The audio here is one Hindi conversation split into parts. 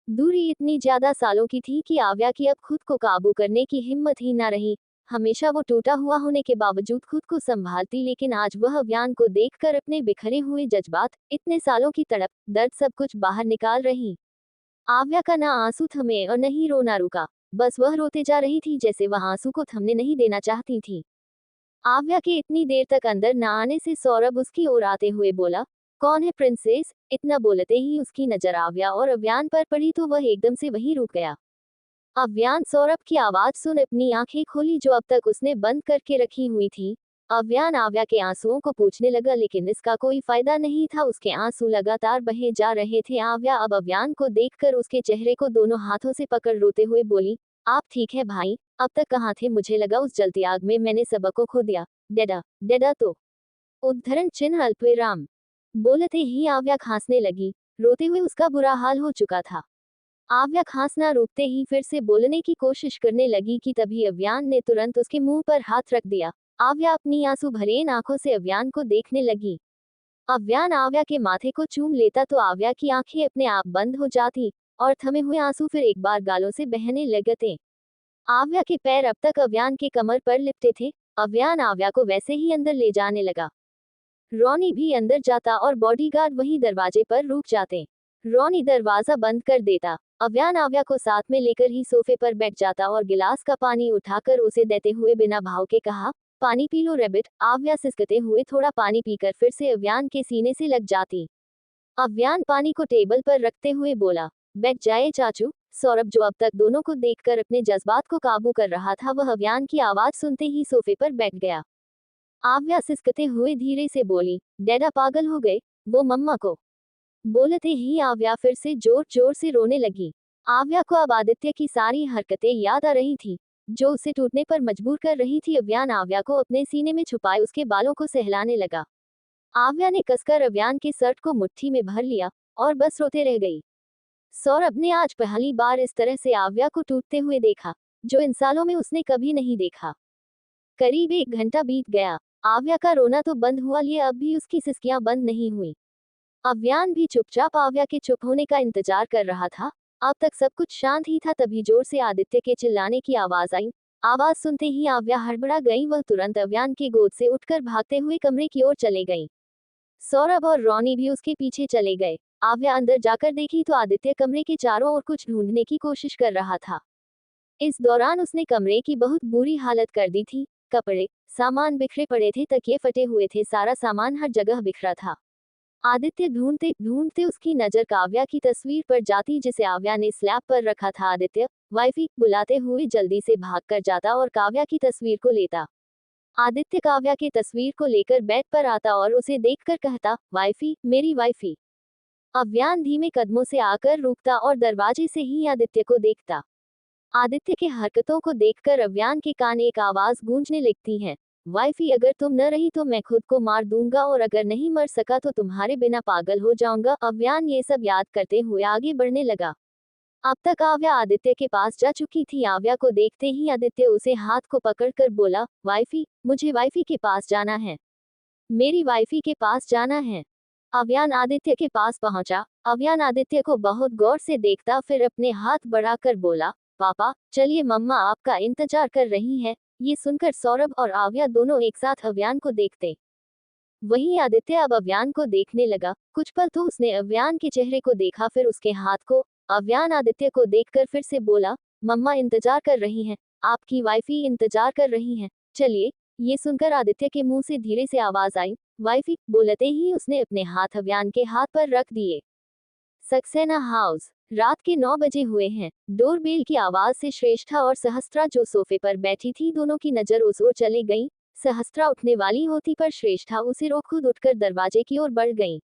दूरी इतनी ज्यादा सालों की थी कि आव्या की अब खुद को काबू करने की हिम्मत ही न रही। हमेशा वो टूटा हुआ होने के बावजूद खुद को संभालती, लेकिन आज वह अव्यान को देखकर अपने बिखरे हुए जज्बात, इतने सालों की तड़प, दर्द सब कुछ बाहर निकाल रही। आव्या का ना आंसू थमे और न ही रोना रुका। बस वह रोते जा रही थी, जैसे वह आंसू को थमने नहीं देना चाहती थी। आव्या के इतनी देर तक अंदर न आने से सौरभ उसकी ओर आते हुए बोला, कौन है प्रिंसेस? इतना बोलते ही उसकी नजर आव्या और अव्यान पर पड़ी तो वह एकदम से वहीं रुक गया। अव्यान सौरभ की आवाज सुन अपनी आंखें खोली जो अब तक उसने बंद करके रखी हुई थी। अव्यान आव्या के आंसुओं को पूछने लगा, लेकिन इसका कोई फायदा नहीं था। उसके आंसू लगातार बहे जा रहे थे। आव्या अब अव्यान को देखकर उसके चेहरे को दोनों हाथों से पकड़ रोते हुए बोली, आप ठीक है भाई? अब तक कहाँ थे? मुझे लगा उस जलती आग में मैंने सबको खो दिया। डेडा डेडा तो उद्धरण चिन्ह अल्पविराम। बोलते ही आव्या खांसने लगी। रोते हुए उसका बुरा हाल हो चुका था। आव्या खांसना रोकते ही फिर से बोलने की कोशिश करने लगी कि तभी अव्यान ने तुरंत उसके मुंह पर हाथ रख दिया। आव्या अपनी आंसू भरी आंखों से अव्यान को देखने लगी। अव्यान आव्या के माथे को चूम लेता तो आव्या की आंखें अपने आप बंद हो जाती और थमे हुए आंसू फिर एक बार गालों से बहने लगते। आव्या के पैर अब तक अव्यान के कमर पर लिपटे थे। अव्यान आव्या को वैसे ही अंदर ले जाने लगा। रॉनी भी अंदर जाता और बॉडीगार्ड वहीं दरवाजे पर रुक जाते। रॉनी दरवाजा बंद कर देता। अव्यान आव्या को साथ में लेकर ही सोफे पर बैठ जाता और गिलास का पानी उठाकर उसे देते हुए बिना भाव के कहा, पानी पी लो रेबिट। आव्या सिसकते हुए थोड़ा पानी पीकर फिर से अव्यान के सीने से लग जाती। अव्यान पानी को टेबल पर रखते हुए बोला, बैठ जाए चाचू। सौरभ, जो अब तक दोनों को देखकर अपने जज्बात को काबू कर रहा था, वह अव्यान की आवाज सुनते ही सोफे पर बैठ गया। आव्या सिसकते हुए धीरे से बोली, डैडा पागल हो गए? वो मम्मा को बोलते ही आव्या फिर से जोर जोर से रोने लगी। आव्या को अब आदित्य की सारी हरकतें याद आ रही थी, जो उसे टूटने पर मजबूर कर रही थी। अव्यान आव्या को अपने सीने में छुपाए उसके बालों को सहलाने लगा। आव्या ने कसकर अव्यान के शर्ट को मुट्ठी में भर लिया और बस रोते रह गई। सौरभ ने आज पहली बार इस तरह से आव्या को टूटते हुए देखा, जो इन सालों में उसने कभी नहीं देखा। करीब 1 घंटा बीत गया। आव्या का रोना तो बंद हुआ, लिए अब भी उसकी सिसकियां बंद नहीं हुई। अव्यान भी चुपचाप आव्या के चुप होने का इंतजार कर रहा था। अब तक सब कुछ शांत ही था, तभी जोर से आदित्य के चिल्लाने की आवाज आई। आवाज सुनते ही आव्या हड़बड़ा गई। वह तुरंत अव्यान की गोद से उठकर भागते हुए कमरे की ओर चले गई। सौरभ और रॉनी भी उसके पीछे चले गए। आव्या अंदर जाकर देखी तो आदित्य कमरे के चारों ओर कुछ ढूंढने की कोशिश कर रहा था। इस दौरान उसने कमरे की बहुत बुरी हालत कर दी थी। कपड़े, सामान बिखरे पड़े थे, तकिए फटे हुए थे, सारा सामान हर जगह बिखरा था। आदित्य ढूंढते ढूंढते उसकी नजर काव्या की तस्वीर पर जाती, जिसे आव्या ने स्लैब पर रखा था। आदित्य, वाइफी, बुलाते हुए जल्दी से भागकर जाता और काव्या की तस्वीर को लेता। आदित्य काव्या की तस्वीर को लेकर बेड पर आता और उसे देखकर कहता, वाइफी, मेरी वाइफी। अव्यान धीमे कदमों से आकर रुकता और दरवाजे से ही आदित्य को देखता। आदित्य के हरकतों को देखकर अव्यान के कान एक आवाज गूंजने लगती है, वाइफी, अगर तुम न रही तो मैं खुद को मार दूंगा, और अगर नहीं मर सका तो तुम्हारे बिना पागल हो जाऊंगा। अव्यान ये सब याद करते हुए आगे बढ़ने लगा। अब तक आव्या आदित्य के पास जा चुकी थी। आव्या को देखते ही आदित्य उसे हाथ को पकड़कर बोला, वाइफी, मुझे वाइफी के पास जाना है। मेरी वाइफी के पास जाना है। अव्यान आदित्य के पास पहुंचा। अव्यान आदित्य को बहुत गौर से देखता, फिर अपने हाथ बढ़ाकर बोला, पापा, चलिए, मम्मा आपका इंतजार कर रही है। ये सुनकर सौरभ और आव्या दोनों एक साथ अव्यान को देखते। वहीं आदित्य अब अव्यान को देखने लगा। कुछ पल तो उसने अव्यान के चेहरे को देखा, फिर उसके हाथ को। अव्यान आदित्य को देखकर फिर से बोला, मम्मा इंतजार कर रही हैं, आपकी वाइफी इंतजार कर रही हैं, चलिए। ये सुनकर आदित्य के मुंह से धीरे से आवाज आई, वाइफी। बोलते ही उसने अपने हाथ अव्यान के हाथ पर रख दिए। सक्सेना हाउस। रात के 9 बजे हुए हैं। डोरबेल की आवाज से श्रेष्ठा और सहस्त्रा, जो सोफे पर बैठी थी, दोनों की नजर उस ओर चली गई। सहस्त्रा उठने वाली होती पर श्रेष्ठा उसे रोक खुद उठकर दरवाजे की ओर बढ़ गई।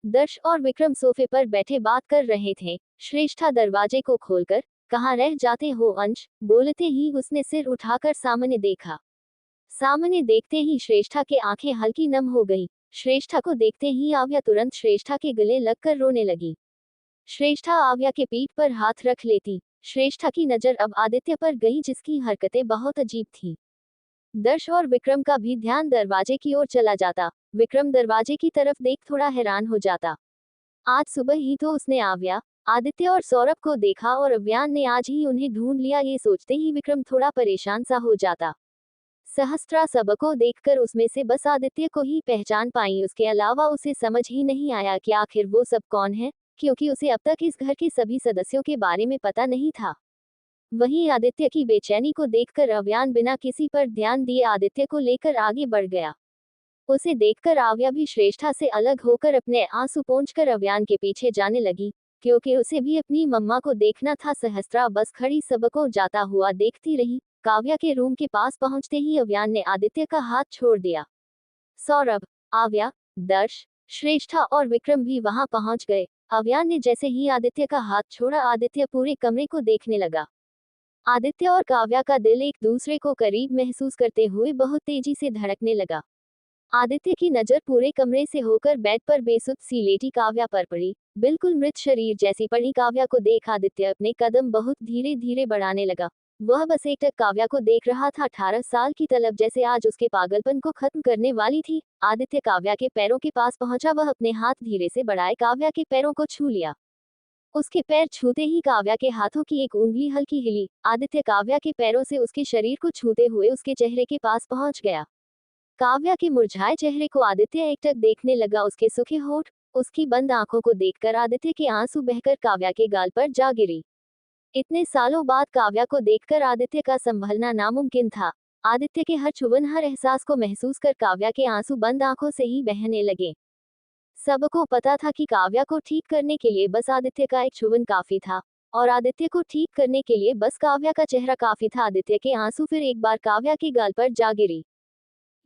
दर्श और विक्रम सोफे पर बैठे बात कर रहे थे। श्रेष्ठा दरवाजे को खोलकर, कहाँ रह जाते हो अंश? बोलते ही उसने सिर उठाकर सामने देखा। सामने देखते ही श्रेष्ठा के आंखें हल्की नम हो गई। श्रेष्ठा को देखते ही आव्या तुरंत श्रेष्ठा के गले लगकर रोने लगी। श्रेष्ठा आव्या के पीठ पर हाथ रख लेती। श्रेष्ठा की नजर अब आदित्य पर गई, जिसकी हरकतें बहुत अजीब थी। दर्श और विक्रम का भी ध्यान दरवाजे की ओर चला जाता। विक्रम दर्वाजे की तरफ देख थोड़ा हैरान हो जाता। आज सुबह ही तो उसने आव्या आदित्य और सौरभ को देखा और अव्यान ने आज ही उन्हें ढूंढ लिया, ये सोचते ही विक्रम थोड़ा परेशान सा हो जाता। सहस्त्रा सबको देखकर उसमें से बस आदित्य को ही पहचान पाई, उसके अलावा उसे समझ ही नहीं आया कि आखिर वो सब कौन है, क्योंकि उसे अब तक इस घर के सभी सदस्यों के बारे में पता नहीं था। वहीं आदित्य की बेचैनी को देखकर अव्यान बिना किसी पर ध्यान दिए आदित्य को लेकर आगे बढ़ गया। उसे देखकर आव्या भी श्रेष्ठा से अलग होकर अपने आंसू पोंछकर अव्यान के पीछे जाने लगी, क्योंकि उसे भी अपनी मम्मा को देखना था। सहस्त्रा बस खड़ी सबको जाता हुआ देखती रही। काव्या के रूम के पास पहुंचते ही अव्यान ने आदित्य का हाथ छोड़ दिया। सौरभ, आव्या, दर्श, श्रेष्ठा और विक्रम भी वहां पहुंच गए। अव्यान ने जैसे ही आदित्य का हाथ छोड़ा, आदित्य पूरे कमरे को देखने लगा। आदित्य और काव्या का दिल एक दूसरे को करीब महसूस करते हुए बहुत तेजी से धड़कने लगा। आदित्य की नजर पूरे कमरे से होकर बेड पर बेसुध सी लेटी काव्या पर पड़ी, बिल्कुल मृत शरीर जैसी पड़ी। काव्या को देख आदित्य अपने कदम बहुत धीरे धीरे बढ़ाने लगा। वह बस एकटक काव्या को देख रहा था। 18 साल की तलब जैसे आज उसके पागलपन को खत्म करने वाली थी। आदित्य काव्या के पैरों के पास पहुंचा, वह अपने हाथ धीरे से बढ़ाए काव्या के पैरों को छू लिया। उसके पैर छूते ही काव्या के हाथों की एक उंगली हल्की हिली। आदित्य काव्या के पैरों से उसके शरीर को छूते हुए उसके चेहरे के पास पहुंच गया। काव्या के मुरझाए चेहरे को आदित्य एकटक देखने लगा। उसके सूखे होठ, उसकी बंद आंखों को देखकर आदित्य के आंसू बहकर काव्या के गाल पर जा गिरी। इतने सालों बाद काव्या को देखकर आदित्य का संभलना नामुमकिन था। आदित्य के हर चुभन, हर एहसास को महसूस कर काव्या के आंसू बंद आंखों से ही बहने लगे। सबको पता था कि काव्या को ठीक करने के लिए बस आदित्य का एक चुभन काफी था, और आदित्य को ठीक करने के लिए बस काव्या का चेहरा काफी था। आदित्य के आंसू फिर एक बार काव्या के गाल पर जा गिरी।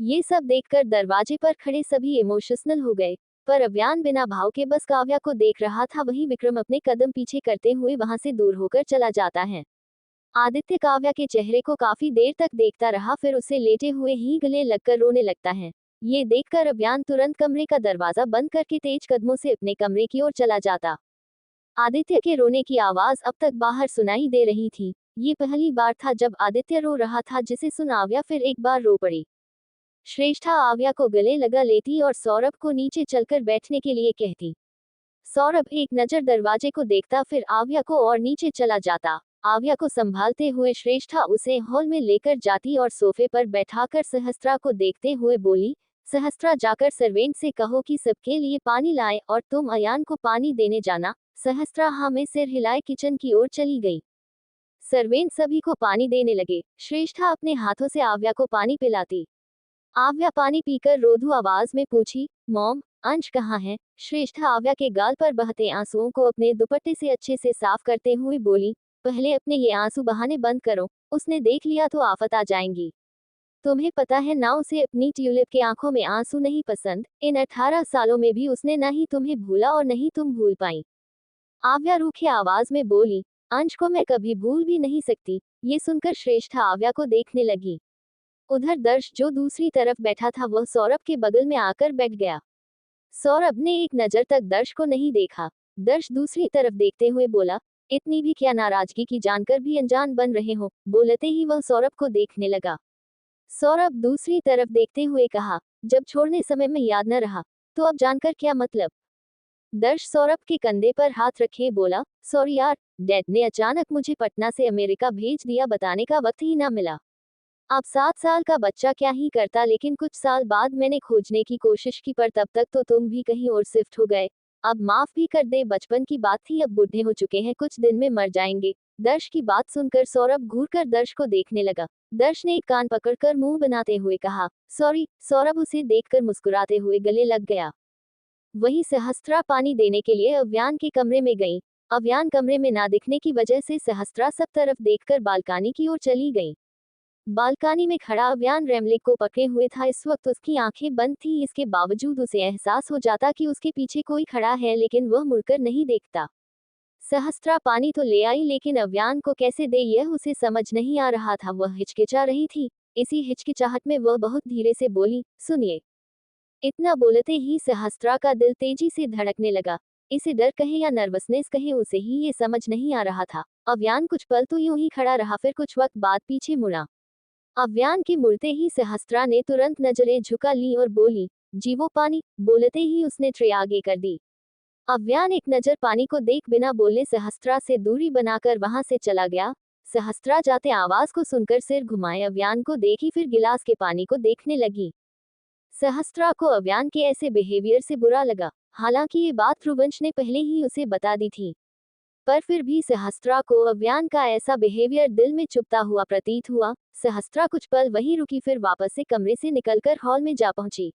ये सब देखकर दरवाजे पर खड़े सभी इमोशनल हो गए, पर अव्यान बिना भाव के बस काव्या को देख रहा था। वहीं विक्रम अपने कदम पीछे करते हुए वहां से दूर होकर चला जाता है। आदित्य काव्या के चेहरे को काफी देर तक देखता रहा, फिर उसे लेटे हुए ही गले लगकर रोने लगता है। ये देखकर अव्यान तुरंत कमरे का दरवाजा बंद करके तेज कदमों से अपने कमरे की ओर चला जाता। आदित्य के रोने की आवाज अब तक बाहर सुनाई दे रही थी। ये पहली बार था जब आदित्य रो रहा था, जिसे सुन आव्या फिर एक बार रो पड़ी। श्रेष्ठा आव्या को गले लगा लेती और सौरभ को नीचे चलकर बैठने के लिए कहती। सौरभ एक नजर दरवाजे को देखता, फिर आव्या को और नीचे चला जाता। आव्या को संभालते हुए श्रेष्ठा उसे हॉल में लेकर जाती और सोफे पर बैठाकर सहस्त्रा को देखते हुए बोली, सहस्त्रा, जाकर सर्वेंट से कहो कि सबके लिए पानी लाए, और तुम अयान को पानी देने जाना। सहस्त्रा हाँ में सिर हिलाए किचन की ओर चली गई। सर्वेंट सभी को पानी देने लगे। श्रेष्ठा अपने हाथों से आव्या को पानी पिलाती। आव्या पानी पीकर रोधु आवाज में पूछी, मॉम, अंश कहाँ है? श्रेष्ठा आव्या के गाल पर बहते आंसुओं को अपने दुपट्टे से अच्छे से साफ करते हुए बोली, पहले अपने ये आंसू बहाने बंद करो, उसने देख लिया तो आफत आ जाएंगी। तुम्हें पता है ना, उसे अपनी ट्यूलिप के आंखों में आंसू नहीं पसंद। इन 18 सालों में भी उसने ना ही तुम्हें भूला और नहीं तुम भूल पाई। आव्या रूखी आवाज में बोली, अंश को मैं कभी भूल भी नहीं सकती। ये सुनकर श्रेष्ठा आव्या को देखने लगी। उधर दर्श जो दूसरी तरफ बैठा था, वह सौरभ के बगल में आकर बैठ गया। सौरभ ने एक नजर तक दर्श को नहीं देखा। दर्श दूसरी तरफ देखते हुए बोला, इतनी भी क्या नाराजगी की जानकर भी अनजान बन रहे हो? बोलते ही वह सौरभ को देखने लगा। सौरभ दूसरी तरफ देखते हुए कहा, जब छोड़ने समय में याद न रहा तो अब जानकर क्या मतलब? दर्श सौरभ के कंधे पर हाथ रखे बोला, सॉरी यार, डैड ने अचानक मुझे पटना से अमेरिका भेज दिया, बताने का वक्त ही ना मिला। अब 7 साल का बच्चा क्या ही करता, लेकिन कुछ साल बाद मैंने खोजने की कोशिश की, पर तब तक तो तुम भी कहीं और शिफ्ट हो गए। अब माफ भी कर दे, बचपन की बात थी, अब बूढ़े हो चुके हैं, कुछ दिन में मर जाएंगे। दर्श की बात सुनकर सौरभ घूरकर दर्श को देखने लगा। दर्श ने एक कान पकड़कर मुंह बनाते हुए कहा, सॉरी। सौरभ उसे देखकर मुस्कुराते हुए गले लग गया। वही सहस्त्रा पानी देने के लिए अव्यान के कमरे में गई। अव्यान कमरे में ना दिखने की वजह से सहस्त्रा सब तरफ देखकर बालकनी की ओर चली गई। बालकनी में खड़ा अव्यान रेमलिक को पकड़े हुए था। इस वक्त उसकी आंखें बंद थी, इसके बावजूद उसे एहसास हो जाता कि उसके पीछे कोई खड़ा है, लेकिन वह मुड़कर नहीं देखता। सहस्त्रा पानी तो ले आई, लेकिन अव्यान को कैसे दे यह उसे समझ नहीं आ रहा था। वह हिचकिचा रही थी। इसी हिचकिचाहट में वह बहुत धीरे से बोली, सुनिए। इतना बोलते ही सहस्त्रा का दिल तेजी से धड़कने लगा। इसे डर कहे या नर्वसनेस कहे, उसे ही ये समझ नहीं आ रहा था। अव्यान कुछ पल तो यूं ही खड़ा रहा, फिर कुछ वक्त बाद पीछे मुड़ा। अव्यान के मुड़ते ही सहस्त्रा ने तुरंत नजरें झुका ली और बोली, जीवो पानी। बोलते ही उसने ट्रे आगे कर दी। अव्यान एक नजर पानी को देख बिना बोले सहस्त्रा से दूरी बनाकर वहां से चला गया। सहस्त्रा जाते आवाज को सुनकर सिर घुमाए अव्यान को देखी, फिर गिलास के पानी को देखने लगी। सहस्त्रा को अव्यान के ऐसे बिहेवियर से बुरा लगा। हालांकि ये बात ध्रुवंश ने पहले ही उसे बता दी थी, पर फिर भी सहस्त्रा को अव्यान का ऐसा बिहेवियर दिल में चुभता हुआ प्रतीत हुआ। सहस्त्रा कुछ पल वहीं रुकी, फिर वापस से कमरे से निकलकर हॉल में जा पहुंची।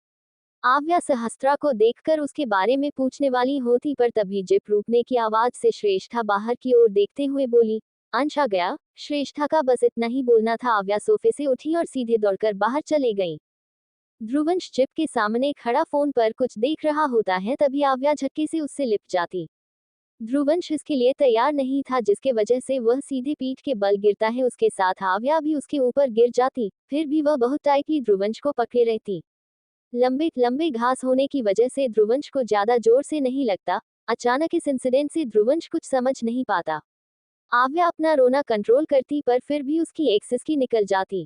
आव्या सहस्त्रा को देखकर उसके बारे में पूछने वाली होती, पर तभी जिप रुकने की आवाज से श्रेष्ठा बाहर की ओर देखते हुए बोली, अंश आ गया। श्रेष्ठा का बस इतना ही बोलना था। आव्या सोफे से उठी और सीधे दौड़कर बाहर चले गई। ध्रुवंश जिप के सामने खड़ा फोन पर कुछ देख रहा होता है, तभी आव्या झटके से उससे लिपट जाती। ध्रुवंश इसके लिए तैयार नहीं था, जिसके वजह से वह सीधे पीठ के बल गिरता है। उसके साथ आव्या भी उसके ऊपर गिर जाती, फिर भी वह बहुत टाइटली ध्रुवंश को पकड़े रहती। लंबे लंबे घास होने की वजह से ध्रुवंश को ज्यादा जोर से नहीं लगता। अचानक इस इंसिडेंट से ध्रुवंश कुछ समझ नहीं पाता। आव्या अपना रोना कंट्रोल करती, पर फिर भी उसकी एक सिसकी निकल जाती।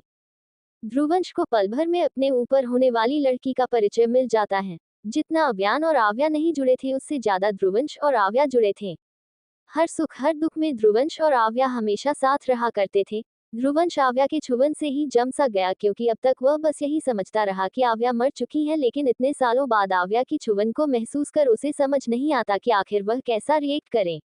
ध्रुवंश को पल भर में अपने ऊपर होने वाली लड़की का परिचय मिल जाता है। जितना अव्यान और आव्या नहीं जुड़े थे, उससे ज्यादा ध्रुवंश और आव्या जुड़े थे। हर सुख हर दुख में ध्रुवंश और आव्या हमेशा साथ रहा करते थे। ध्रुवंश आव्या के छुबन से ही जम सा गया, क्योंकि अब तक वह बस यही समझता रहा कि आव्या मर चुकी है, लेकिन इतने सालों बाद आव्या की छुबन को महसूस कर उसे समझ नहीं आता कि आखिर वह कैसा रिएक्ट करे।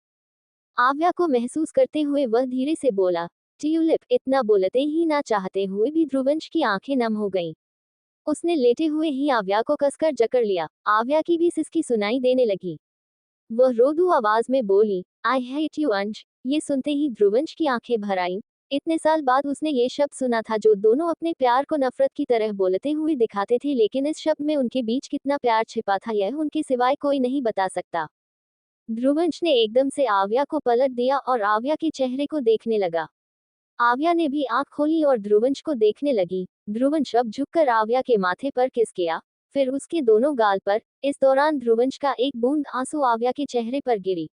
आव्या को महसूस करते हुए वह धीरे से बोला, ट्यूलिप। इतना बोलते ही ना चाहते हुए भी ध्रुवंश की आंखें नम हो गईं। उसने लेटे हुए ही आव्या को कसकर जकड़ लिया। आव्या की भी सिसकी सुनाई देने लगी। वह रोदू आवाज में बोली, आई हेट यू अंश। ये सुनते ही ध्रुवंश की आंखें भर आईं। इतने साल बाद उसने ये शब्द सुना था जो दोनों अपने प्यार को नफरत की तरह बोलते हुए दिखाते थे, लेकिन इस शब्द में उनके बीच कितना प्यार छिपा था यह उनके सिवाय कोई नहीं बता सकता। ध्रुवंश ने एकदम से आव्या को पलट दिया और आव्या के चेहरे को देखने लगा। आव्या ने भी आंख खोली और ध्रुवंश को देखने लगी। ध्रुवंश अब झुककर आव्या के माथे पर किस किया, फिर उसके दोनों गाल पर। इस दौरान ध्रुवंश का एक बूंद आंसू आव्या के चेहरे पर गिरी।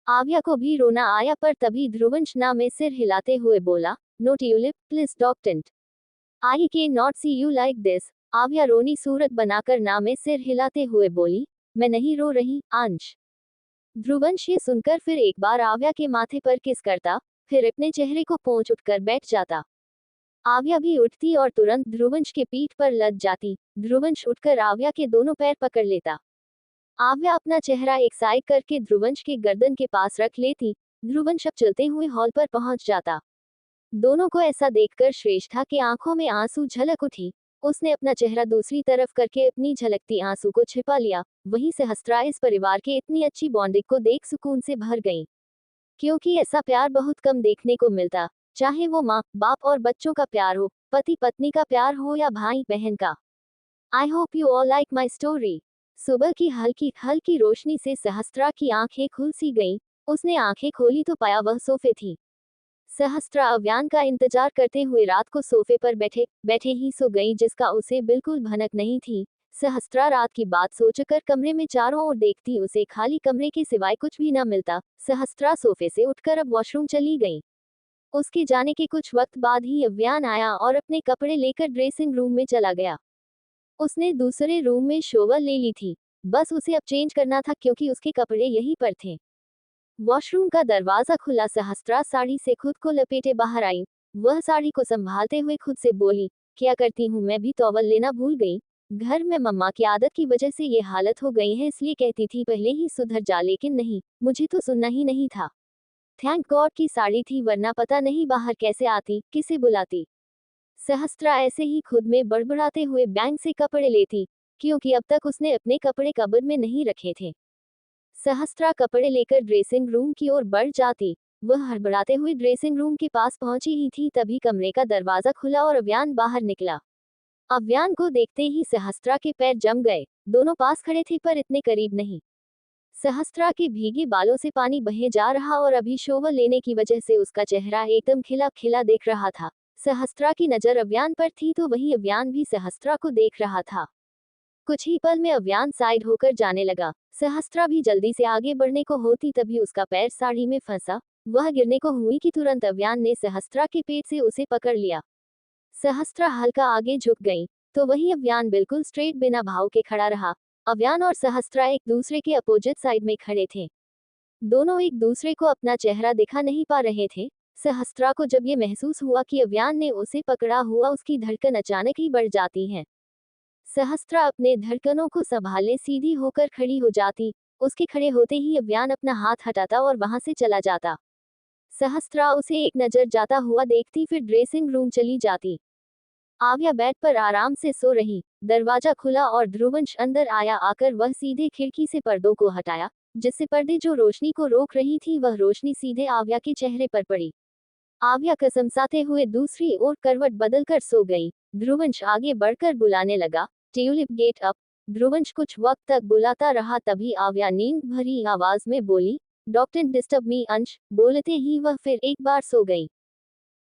आव्या को भी रोना आया, पर तभी ध्रुवंश ना में सिर हिलाते हुए बोला, नो ट्यूलिप, प्लीज डॉक्टेंट। I can not see you like this. आव्या रोनी सूरत बनाकर ना में सिर हिलाते हुए बोली, मैं नहीं रो रही अंश। ध्रुवंश ये सुनकर फिर एक बार आव्या के माथे पर किस करता, फिर अपने चेहरे को पोंछ उठकर बैठ जाता। आव्या भी उठती और तुरंत ध्रुवंश के पीठ पर लग जाती। ध्रुवंश उठकर आव्या के दोनों पैर पकड़ लेता। आव्या अपना चेहरा एक साइड करके ध्रुवंश के गर्दन के पास रख लेती। ध्रुवंश अब चलते हुए हॉल पर पहुंच जाता। दोनों को ऐसा देखकर श्रेष्ठा के आंखों में आंसू झलक उठी। उसने अपना चेहरा दूसरी तरफ करके अपनी झलकती आंसू को छिपा लिया। वहीं सहस्त्रा इस परिवार के इतनी अच्छी बॉन्डिंग को देख सुकून से भर गई, क्योंकि ऐसा प्यार बहुत कम देखने को मिलता, चाहे वो माँ बाप और बच्चों का प्यार हो, पति पत्नी का प्यार हो या भाई बहन का। I hope you all like my story. सुबह की हल्की हल्की रोशनी से सहस्त्रा की आंखें खुल सी गईं। उसने आंखें खोली तो पाया वह सोफे थी। सहस्त्रा अव्यान का इंतजार करते हुए रात को सोफे पर बैठे बैठे ही सो गई, जिसका उसे बिल्कुल भनक नहीं थी। सहस्त्रा रात की बात सोचकर कमरे में चारों ओर देखती, उसे खाली कमरे के सिवाय कुछ भी न मिलता। सहस्त्रा सोफे से उठकर अब वॉशरूम चली गई। उसके जाने के कुछ वक्त बाद ही अव्यान आया और अपने कपड़े लेकर ड्रेसिंग रूम में चला गया। उसने दूसरे रूम में शोवर ले ली थी, बस उसे अब चेंज करना था, क्योंकि उसके कपड़े यहीं पर थे। वॉशरूम का दरवाजा खुला। सहस्त्रा साड़ी से खुद को लपेटे बाहर आई। वह साड़ी को संभालते हुए खुद से बोली, क्या करती हूँ, मैं भी टॉवल लेना भूल गई। घर में मम्मा की आदत की वजह से ये हालत हो गई है, इसलिए कहती थी पहले ही सुधर जा, लेकिन नहीं, मुझे तो सुनना ही नहीं था। थैंक गॉड की साड़ी थी, वरना पता नहीं बाहर कैसे आती, किसे बुलाती। सहस्त्रा ऐसे ही खुद में बड़बड़ाते हुए बैंक से कपड़े लेती, क्योंकि अब तक उसने अपने कपड़े कबर्ड में नहीं रखे थे। सहस्त्रा कपड़े लेकर ड्रेसिंग रूम की ओर बढ़ जाती। वह हड़बड़ाते हुए ड्रेसिंग रूम के पास पहुंची ही थी, तभी कमरे का दरवाजा खुला और अव्यान बाहर निकला। अव्यान को देखते ही सहस्त्रा के पैर जम गए। दोनों पास खड़े थे, पर इतने करीब नहीं। सहस्त्रा के भीगे बालों से पानी बहे जा रहा और अभी शोवर लेने की वजह से उसका चेहरा एकदम खिला खिला दिख रहा था। सहस्त्रा की नजर अव्यान पर थी, तो वही अव्यान भी सहस्त्रा को देख रहा था। कुछ ही पल में अव्यान साइड होकर जाने लगा। सहस्त्रा भी जल्दी से आगे बढ़ने को होती, तभी उसका पैर साड़ी में फंसा। वह गिरने को हुई कि तुरंत अव्यान ने सहस्त्रा के पेट से उसे पकड़ लिया। सहस्त्रा हल्का आगे झुक गई, तो वही अव्यान बिल्कुल स्ट्रेट बिना भाव के खड़ा रहा। अव्यान और सहस्त्रा एक दूसरे के अपोजिट साइड में खड़े थे। दोनों एक दूसरे को अपना चेहरा दिखा नहीं पा रहे थे। सहस्त्रा को जब ये महसूस हुआ कि अव्यान ने उसे पकड़ा हुआ, उसकी धड़कन अचानक ही बढ़ जाती है। सहस्त्रा अपने धड़कनों को संभालने सीधी होकर खड़ी हो जाती। उसके खड़े होते ही अव्यान अपना हाथ हटाता और वहां से चला जाता। सहस्त्रा उसे एक नजर जाता हुआ देखती, फिर ड्रेसिंग रूम चली जाती। आव्या बेड पर आराम से सो रही। दरवाजा खुला और ध्रुवंश अंदर आया। आकर वह सीधे खिड़की से पर्दों को हटाया, जिससे पर्दे जो रोशनी को रोक रही थी वह रोशनी सीधे आव्या के चेहरे पर पड़ी। आव्या कसमसाते हुए दूसरी ओर करवट बदलकर सो गई। ध्रुवंश आगे बढ़कर बुलाने लगा, ट्यूलिप गेट अप। ध्रुवंश कुछ वक्त तक बुलाता रहा, तभी आव्या नींद भरी आवाज में बोली, डॉक्टर डिस्टर्ब मी अंश। बोलते ही वह फिर एक बार सो गई।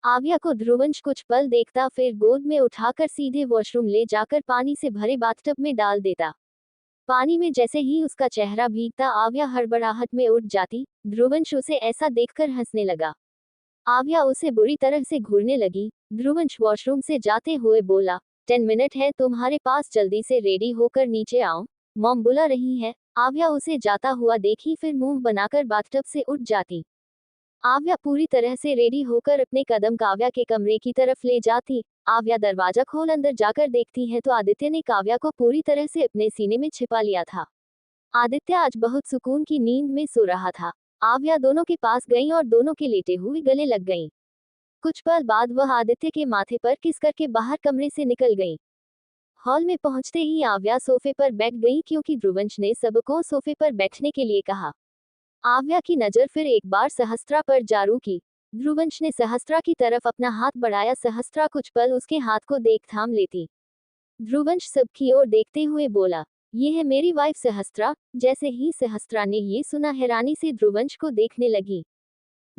आव्या को ध्रुवंश कुछ पल देखता, फिर गोद में उठाकर सीधे वॉशरूम ले जाकर पानी से भरे बाथटब में डाल देता। पानी में जैसे ही उसका चेहरा भीगता, आव्या हड़बड़ाहट में उठ जाती। ध्रुवंश उसे ऐसा देखकर हंसने लगा। आव्या उसे बुरी तरह से घूरने लगी। ध्रुवंश वॉशरूम से जाते हुए बोला, 10 मिनट है तुम्हारे पास, जल्दी से रेडी होकर नीचे आओ, मॉम बुला रही है। आव्या उसे जाता हुआ देखी, फिर मुंह बनाकर बाथटब से उठ जाती। आव्या पूरी तरह से रेडी होकर अपने कदम काव्या के कमरे की तरफ ले जाती। आव्या दरवाजा खोल अंदर जाकर देखती है तो आदित्य ने काव्या को पूरी तरह से अपने सीने में छिपा लिया था। आदित्य आज बहुत सुकून की नींद में सो रहा था। आव्या दोनों के पास गई और दोनों के लेटे हुए गले लग गई। कुछ पल बाद वह आदित्य के माथे पर किस करके बाहर कमरे से निकल गई। हॉल में पहुंचते ही आव्या सोफे पर बैठ गई, क्योंकि ध्रुवंश ने सबको सोफे पर बैठने के लिए कहा। आव्या की नजर फिर एक बार सहस्त्रा पर जा रुकी। ध्रुवंश ने सहस्त्रा की तरफ अपना हाथ बढ़ाया। सहस्त्रा कुछ पल उसके हाथ को देख थाम लेती। ध्रुवंश सबकी ओर देखते हुए बोला, ये है मेरी वाइफ सहस्त्रा। जैसे ही सहस्त्रा ने ये सुना, हैरानी से ध्रुवंश को देखने लगी।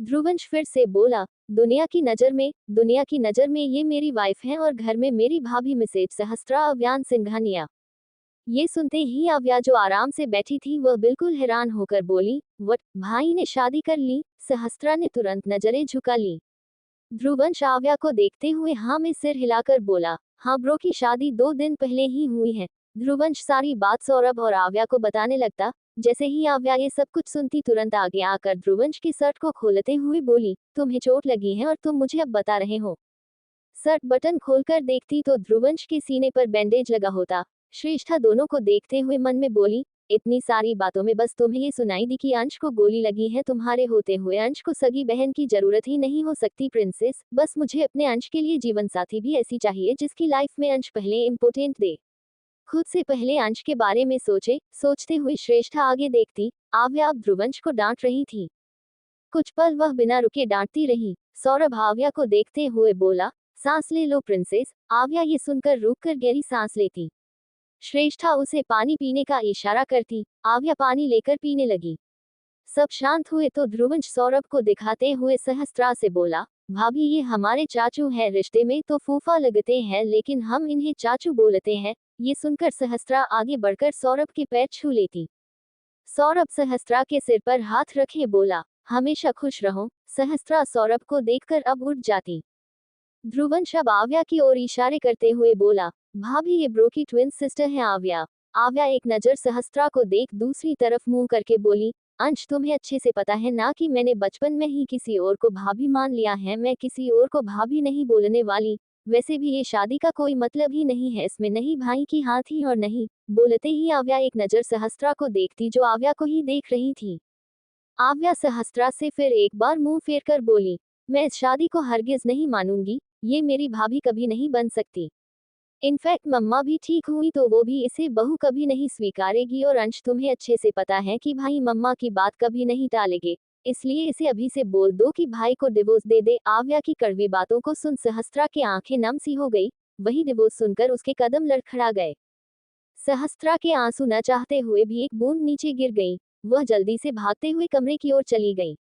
ध्रुवंश फिर से बोला, दुनिया की नजर में ये मेरी वाइफ है और घर में मेरी भाभी मिसेज सहस्त्रा अव्यान सिंघानिया। ये सुनते ही आव्या जो आराम से बैठी थी वह बिल्कुल हैरान होकर बोली, वट, भाई ने शादी कर ली? सहस्त्रा ने तुरंत नजरें झुका ली। ध्रुवंश आव्या को देखते हुए हाँ में सिर हिलाकर बोला, हाँ ब्रो की शादी 2 दिन पहले ही हुई है। ध्रुवंश सारी बात सौरभ और आव्या को बताने लगता। जैसे ही आव्या ये सब कुछ सुनती, तुरंत आगे आकर ध्रुवंश की शर्ट को खोलते हुए बोली, तुम्हें चोट लगी है और तुम मुझे अब बता रहे हो? शर्ट बटन खोलकर देखती तो ध्रुवंश के सीने पर बैंडेज लगा होता। श्रेष्ठा दोनों को देखते हुए मन में बोली, इतनी सारी बातों में बस तुम्हें ये सुनाई दी कि अंश को गोली लगी है। तुम्हारे होते हुए अंश को सगी बहन की जरूरत ही नहीं हो सकती प्रिंसेस। बस मुझे अपने अंश के लिए जीवन साथी भी ऐसी चाहिए जिसकी लाइफ में अंश पहले इम्पोर्टेंट दे। खुद से पहले अंश के बारे में सोचते हुए श्रेष्ठा आगे देखती। आव्या अब ध्रुवंश को डांट रही थी। कुछ पल वह बिना रुके डांटती रही। सौरभ आव्या को देखते हुए बोला, सांस ले लो प्रिंसेस। आव्या ये सुनकर रुककर गहरी सांस लेती। श्रेष्ठा उसे पानी पीने का इशारा करती। आव्या पानी लेकर पीने लगी। सब शांत हुए तो ध्रुवंश सौरभ को दिखाते हुए सहस्त्रा से बोला, भाभी ये हमारे चाचू हैं, रिश्ते में तो फूफा लगते हैं लेकिन हम इन्हें चाचू बोलते हैं। ये सुनकर सहस्त्रा आगे बढ़कर सौरभ के पैर छू लेती। सौरभ सहस्त्रा के सिर पर हाथ रखे बोला, हमेशा खुश रहो। सहस्त्रा सौरभ को देखकर अब उठ जाती। ध्रुवंश अब आव्या की ओर इशारे करते हुए बोला, भाभी ये ब्रो की ट्विन सिस्टर है आव्या। आव्या एक नजर सहस्त्रा को देख दूसरी तरफ मुंह करके बोली, अंश तुम्हें अच्छे से पता है ना कि मैंने बचपन में ही किसी और को भाभी मान लिया है। मैं किसी और को भाभी नहीं बोलने वाली। वैसे भी ये शादी का कोई मतलब ही नहीं है इसमें, नहीं भाई की हाथ ही और नहीं। बोलते ही आव्या एक नजर सहस्त्रा को देखती जो आव्या को ही देख रही थी। आव्या सहस्त्रा से फिर एक बार मुंह फेर कर बोली, मैं इस शादी को हरगिज नहीं मानूंगी। ये मेरी भाभी कभी नहीं बन सकती। इनफैक्ट मम्मा भी ठीक हुई तो वो भी इसे बहू कभी नहीं स्वीकारेगी। और अंश तुम्हें अच्छे से पता है कि भाई मम्मा की बात कभी नहीं टालेंगे, इसलिए इसे अभी से बोल दो कि भाई को डिवोर्स दे दे। आव्या की कड़वी बातों को सुन सहस्त्रा की आंखें नम सी हो गई। वही डिवोर्स सुनकर उसके कदम लड़खड़ा गए। सहस्त्रा के आंसू न चाहते हुए भी एक बूंद नीचे गिर गई। वह जल्दी से भागते हुए कमरे की ओर चली गई।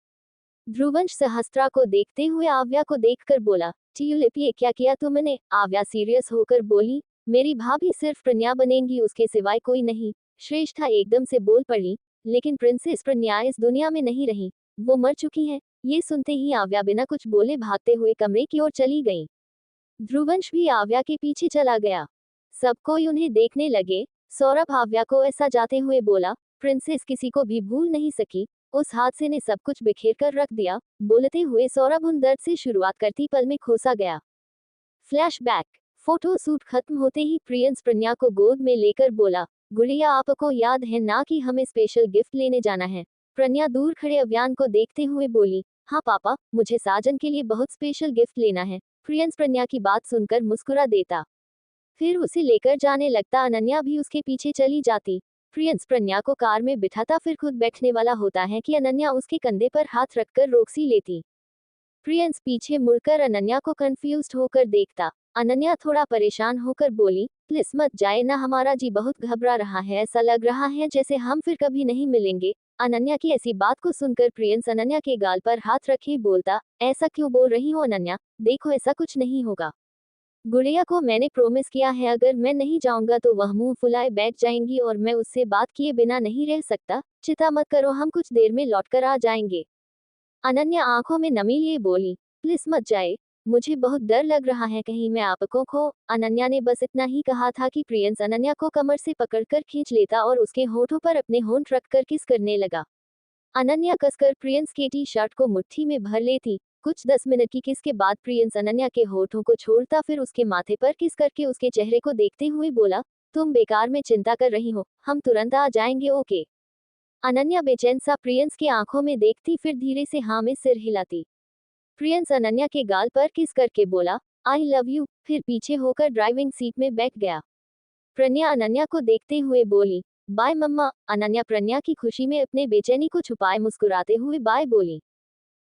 ध्रुवंश सहस्त्रा को देखते हुए आव्या को देखकर बोला, ट्यूलिप ये क्या किया तुमने? आव्या सीरियस होकर बोली, मेरी भाभी सिर्फ प्रन्या बनेंगी, उसके सिवाय कोई नहीं। श्रेष्ठा एकदम से बोल पड़ी, लेकिन प्रिंसेस प्रन्या इस दुनिया में नहीं रही, वो मर चुकी है। ये सुनते ही आव्या बिना कुछ बोले भागते हुए कमरे की ओर चली गई। ध्रुवंश भी आव्या के पीछे चला गया। सब कोई उन्हें देखने लगे। सौरभ आव्या को ऐसा जाते हुए बोला, प्रिंसेस किसी को भी भूल नहीं सकी, उस हादसे ने सब कुछ बिखेर कर रख दिया। बोलते हुए सौरभ उन दर्द से शुरुआत करती पल में खोसा गया। फ्लैशबैक। फोटो शूट खत्म होते ही प्रियंस प्रज्ञा को गोद में लेकर बोला, गुड़िया आपको याद है ना कि हमें स्पेशल गिफ्ट लेने जाना है। प्रज्ञा दूर खड़े अव्यान को देखते हुए बोली, हाँ पापा, मुझे साजन के लिए बहुत स्पेशल गिफ्ट लेना है। प्रियंस प्रज्ञा की बात सुनकर मुस्कुरा देता, फिर उसे लेकर जाने लगता। अनन्या भी उसके पीछे चली जाती। प्रियंस प्रज्ञा को कार में बिठाता फिर खुद बैठने वाला होता है कि अनन्या उसके कंधे पर हाथ रखकर रोकसी लेती। प्रियंस पीछे मुड़कर अनन्या को कंफ्यूज्ड होकर देखता। अनन्या थोड़ा परेशान होकर बोली, प्लीज मत जाए ना, हमारा जी बहुत घबरा रहा है, ऐसा लग रहा है जैसे हम फिर कभी नहीं मिलेंगे। अनन्या की ऐसी बात को सुनकर प्रियंस अनन्या के गाल पर हाथ रखे बोलता, ऐसा क्यों बोल रही हो अनन्या, देखो ऐसा कुछ नहीं होगा। गुड़िया को मैंने प्रोमिस किया है, अगर मैं नहीं जाऊंगा तो वह मुंह फुलाए बैठ जाएंगी और मैं उससे बात किए बिना नहीं रह सकता। चिंता मत करो, हम कुछ देर में लौटकर आ जाएंगे। अनन्या आंखों में नमी लिए बोली, प्लीज मत जाए, मुझे बहुत डर लग रहा है कहीं मैं आपको खो। अनन्या ने बस इतना ही कहा था कि प्रियंस अनन्या को कमर से पकड़कर खींच लेता और उसके होठों पर अपने होंठ रखकर किस करने लगा। अनन्या कसकर प्रियंस के टी शर्ट को मुट्ठी में भर लेती। कुछ 10 मिनट की किस के बाद प्रियंस अनन्या के होठों को छोड़ता, फिर उसके माथे पर किस करके उसके चेहरे को देखते हुए बोला, तुम बेकार में चिंता कर रही हो, हम तुरंत आ जाएंगे, ओके। अनन्या बेचैन सा प्रियंस की आंखों में देखती, फिर धीरे से हाँ में सिर हिलाती। प्रियंस अनन्या के गाल पर किस करके बोला, आई लव यू, फिर पीछे होकर ड्राइविंग सीट में बैठ गया। प्रज्ञा अनन्या को देखते हुए बोली, बाय मम्मा। अनन्या प्रज्ञा की खुशी में अपने बेचैनी को छुपाए मुस्कुराते हुए बाय बोली।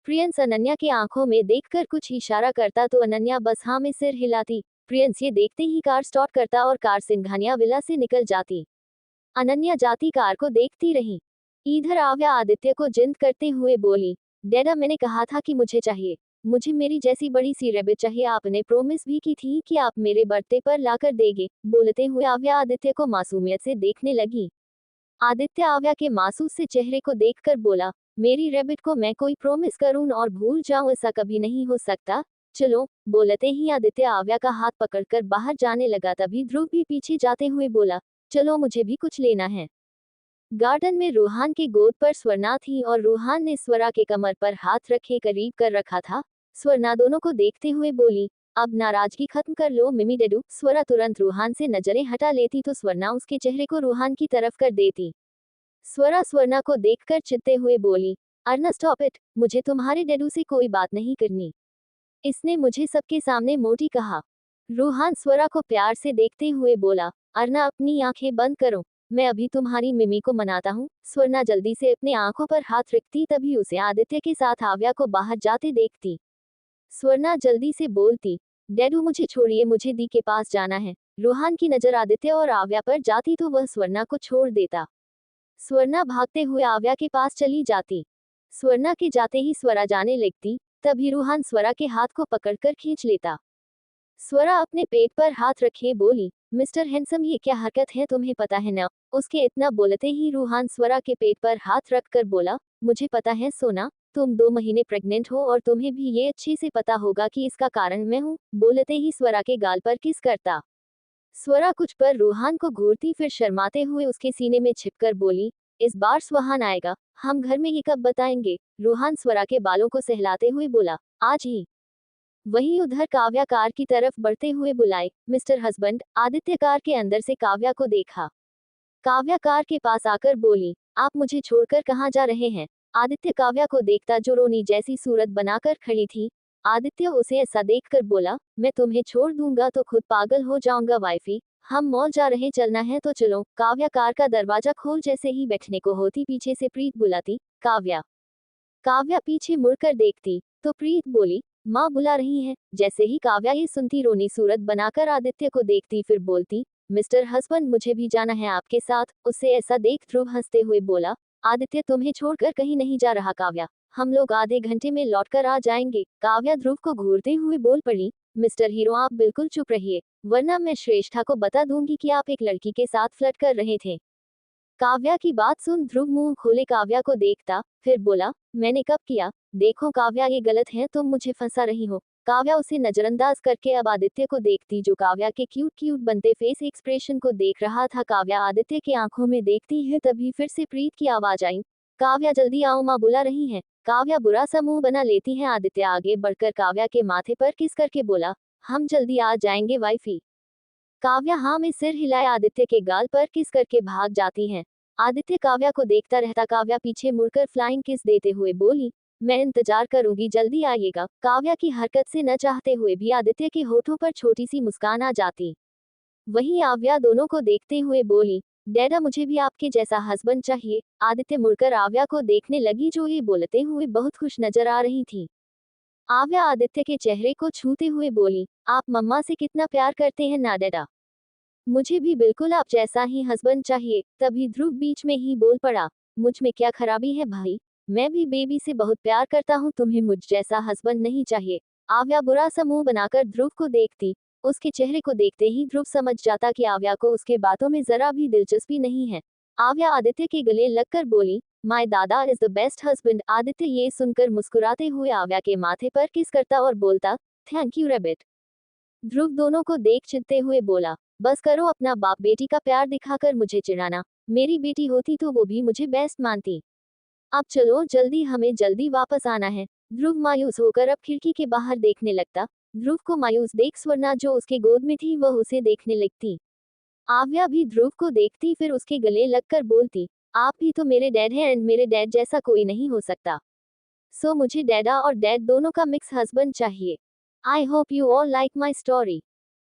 प्रियंस अनन्या की आंखों में देखकर कुछ इशारा करता तो अनन्या बस हाँ में सिर हिलाती। प्रियंस ये देखते ही कार स्टार्ट करता और कार सिंघानिया विला से निकल जाती। अनन्या जाती कार को देखती रही। इधर आव्या आदित्य को जिद करते हुए बोली, डैडा मैंने कहा था कि मुझे चाहिए, मुझे मेरी जैसी बड़ी सी रेबिट चाहिए, आपने प्रोमिस भी की थी कि आप मेरे बर्थडे पर लाकर देंगे। बोलते हुए आव्या आदित्य को मासूमियत से देखने लगी। आदित्य आव्या के मासूम से चेहरे को देखकर बोला, मेरी रेबिट को मैं कोई प्रोमिस करूं और भूल जाऊं, ऐसा कभी नहीं हो सकता। चलो। बोलते ही आदित्य आव्या का हाथ पकड़कर बाहर जाने लगा, तभी ध्रुव भी पीछे जाते हुए बोला, चलो मुझे भी कुछ लेना है। गार्डन में रूहान के गोद पर स्वर्णा थी और रूहान ने स्वरा के कमर पर हाथ रखे करीब कर रखा था। स्वर्णा दोनों को देखते हुए बोली, अब नाराजगी खत्म कर लो मिमी डेडू। स्वरा तुरंत रूहान से नजरें हटा लेती तो स्वर्णा उसके चेहरे को रूहान की तरफ कर देती। स्वरा स्वर्णा को देखकर चिढ़ते हुए बोली, अर्ना स्टॉप इट, मुझे तुम्हारे डेडू से कोई बात नहीं करनी, इसने मुझे सबके सामने मोटी कहा। रूहान स्वरा को प्यार से देखते हुए बोला, अर्ना अपनी आंखें बंद करो, मैं अभी तुम्हारी मिमी को मनाता हूँ। स्वर्णा जल्दी से अपने आंखों पर हाथ रखती, तभी उसे आदित्य के साथ आव्या को बाहर जाते देखती। स्वर्णा जल्दी से बोलती, डैडू मुझे छोड़िए, मुझे दी के पास जाना है। रूहान की नजर आदित्य और आव्या पर जाती तो वह स्वर्णा को छोड़ देता। स्वर्णा भागते हुए आव्या के पास चली जाती। स्वर्णा के जाते ही स्वरा जाने लगती, तभी रूहान स्वरा के हाथ को पकड़कर खींच लेता। स्वरा अपने पेट पर हाथ रखे बोली, मिस्टर हैंडसम ये क्या हरकत है, तुम्हें पता है ना। उसके इतना बोलते ही रूहान स्वरा के पेट पर हाथ रखकर बोला, मुझे पता है सोना, तुम 2 महीने प्रेग्नेंट हो और तुम्हें भी ये अच्छे से पता होगा कि इसका कारण मैं हूँ। बोलते ही स्वरा के गाल पर किस करता। स्वरा कुछ पर रूहान को घूरती, फिर शर्माते हुए उसके सीने में छिपकर बोली, इस बार सुहान आएगा, हम घर में ये कब बताएंगे। रूहान स्वरा के बालों को सहलाते हुए बोला, आज ही। वहीं उधर काव्या कार की तरफ बढ़ते हुए बुलाए, मिस्टर हस्बैंड। आदित्य कार के अंदर से काव्या को देखा। काव्या कार के पास आकर बोली, आप मुझे छोड़कर कहाँ जा रहे हैं। आदित्य काव्या को देखता जो रोनी जैसी सूरत बनाकर खड़ी थी। आदित्य उसे ऐसा देखकर बोला, मैं तुम्हें छोड़ दूंगा तो खुद पागल हो जाऊंगा वाइफी, हम मॉल जा रहे, चलना है तो चलो। काव्या कार का दरवाजा खोल जैसे ही बैठने को होती, पीछे से प्रीत बुलाती, काव्या। काव्या पीछे मुड़कर देखती तो प्रीत बोली, माँ बुला रही है। जैसे ही काव्या ये सुनती, रोनी सूरत बनाकर आदित्य को देखती, फिर बोलती, मिस्टर हस्बैंड मुझे भी जाना है आपके साथ। उससे ऐसा देख ध्रुव हंसते हुए बोला, आदित्य तुम्हें छोड़कर कहीं नहीं जा रहा काव्या, हम लोग आधे घंटे में लौटकर आ जाएंगे। काव्या ध्रुव को घूरते हुए बोल पड़ी, मिस्टर हीरो आप बिल्कुल चुप रहिए, वरना मैं श्रेष्ठा को बता दूंगी कि आप एक लड़की के साथ फ्लर्ट कर रहे थे। काव्या की बात सुन ध्रुव मुंह खोले काव्या को देखता, फिर बोला, मैंने कब किया। देखो काव्या ये गलत है, तुम मुझे फंसा रही हो। काव्या उसे नजरअंदाज करके अब आदित्य को देखती, जो काव्या के क्यूट क्यूट बनते फेस एक्सप्रेशन को देख रहा था। काव्या आदित्य के आंखों में देखती है, तभी फिर से प्रीत की आवाज आई, काव्या जल्दी आओ, माँ बुला रही है। काव्या बुरा सा मुंह बना लेती है। आदित्य आगे बढ़कर काव्या के माथे पर किस करके बोला, हम जल्दी आ जाएंगे वाइफी। काव्या हाँ में सिर हिलाए आदित्य के गाल पर किस करके भाग जाती हैं। आदित्य काव्या को देखता रहता। काव्या पीछे मुड़कर फ्लाइंग किस देते हुए बोली, मैं इंतजार करूंगी, जल्दी आइएगा। काव्या की हरकत से न चाहते हुए भी आदित्य के होठों पर छोटी सी मुस्कान आ जाती। वहीं आव्या दोनों को देखते हुए बोली, डैडा मुझे भी आपके जैसा हस्बैंड चाहिए। आदित्य मुड़कर आव्या को देखने लगी, जो ये बोलते हुए बहुत खुश नजर आ रही थी। आव्या आदित्य के चेहरे को छूते हुए बोली, आप मम्मा से कितना प्यार करते हैं ना डैडा, मुझे भी बिल्कुल आप जैसा ही हस्बैंड चाहिए। तभी ध्रुव बीच में ही बोल पड़ा, मुझ में क्या खराबी है भाई, मैं भी बेबी से बहुत प्यार करता हूँ, तुम्हें मुझ जैसा हस्बैंड नहीं चाहिए। आव्या बुरा सा मुंह बनाकर ध्रुव को देखती। उसके चेहरे को देखते ही ध्रुव समझ जाता कि आव्या को उसके बातों में जरा भी दिलचस्पी नहीं है। आव्या आदित्य के गले लगकर बोली, माय दादा is the best husband. Aditya ये सुनकर मुस्कुराते हुए आव्या के माथे पर किस करता और बोलता, थैंक यू रैबिट। ध्रुव दोनों को देख चिढ़ते हुए बोला, बस करो अपना बाप बेटी का प्यार दिखाकर मुझे चिढ़ाना, मेरी बेटी होती तो वो भी मुझे बेस्ट मानती। अब चलो जल्दी, हमें जल्दी वापस आना है। ध्रुव मायूस होकर अब खिड़की के बाहर देखने लगता। ध्रुव को मायूस देख स्वर्णा जो उसके गोद में थी वह उसे देखने लगती। आव्या भी ध्रुव को देखती, फिर उसके गले लगकर बोलती, आप भी तो मेरे डैड हैं एंड मेरे डैड जैसा कोई नहीं हो सकता। सो मुझे डैडा और डैड दोनों का मिक्स हस्बैंड चाहिए। I hope you all like my story.